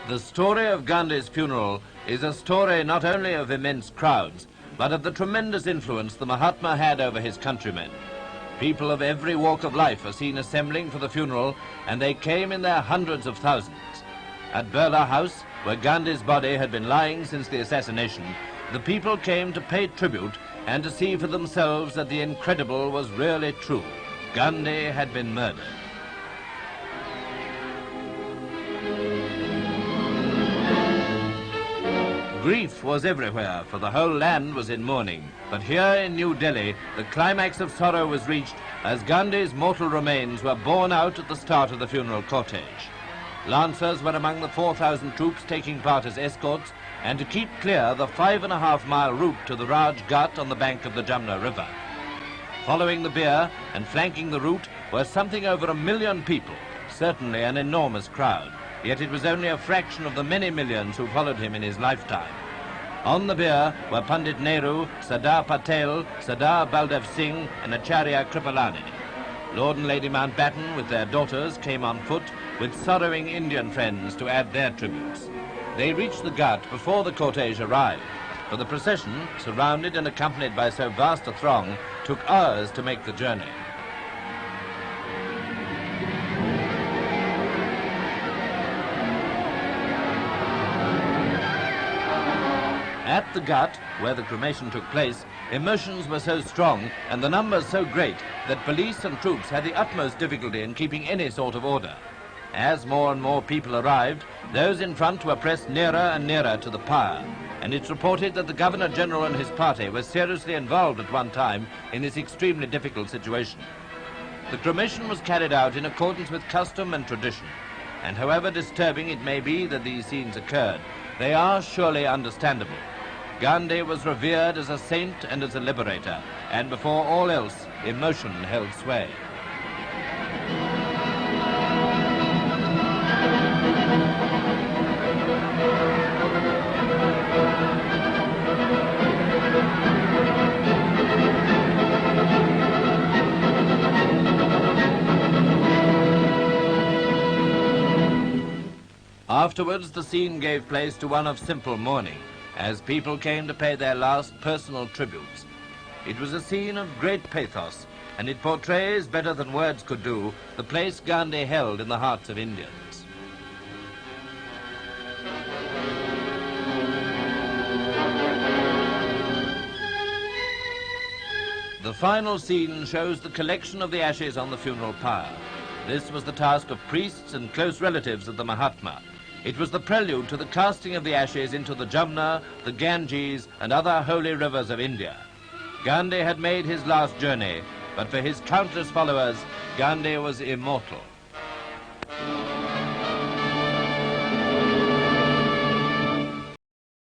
The story of Gandhi's funeral is a story not only of immense crowds, but of the tremendous influence the Mahatma had over his countrymen. People of every walk of life are seen assembling for the funeral, and they came in their hundreds of thousands. At Birla House, where Gandhi's body had been lying since the assassination, the people came to pay tribute and to see for themselves that the incredible was really true. Gandhi had been murdered. Grief was everywhere, for the whole land was in mourning. But here in New Delhi, the climax of sorrow was reached as Gandhi's mortal remains were borne out at the start of the funeral cortege. Lancers were among the 4,000 troops taking part as escorts, and to keep clear the 5.5-mile route to the Raj Ghat on the bank of the Jamna River. Following the bier and flanking the route were something over 1 million people, certainly an enormous crowd. Yet it was only a fraction of the many millions who followed him in his lifetime. On the bier were Pandit Nehru, Sardar Patel, Sardar Baldev Singh and Acharya Kripalani. Lord and Lady Mountbatten with their daughters came on foot with sorrowing Indian friends to add their tributes. They reached the Ghat before the cortege arrived, for the procession, surrounded and accompanied by so vast a throng, took hours to make the journey. At the Ghat, where the cremation took place, emotions were so strong and the numbers so great that police and troops had the utmost difficulty in keeping any sort of order. As more and more people arrived, those in front were pressed nearer and nearer to the pyre, and it's reported that the Governor-General and his party were seriously involved at one time in this extremely difficult situation. The cremation was carried out in accordance with custom and tradition, and however disturbing it may be that these scenes occurred, they are surely understandable. Gandhi was revered as a saint and as a liberator, and before all else, emotion held sway. Afterwards, the scene gave place to one of simple mourning, as people came to pay their last personal tributes. It was a scene of great pathos, and it portrays, better than words could do, the place Gandhi held in the hearts of Indians. The final scene shows the collection of the ashes on the funeral pyre. This was the task of priests and close relatives of the Mahatma. It was the prelude to the casting of the ashes into the Jamna, the Ganges, and other holy rivers of India. Gandhi had made his last journey, but for his countless followers, Gandhi was immortal.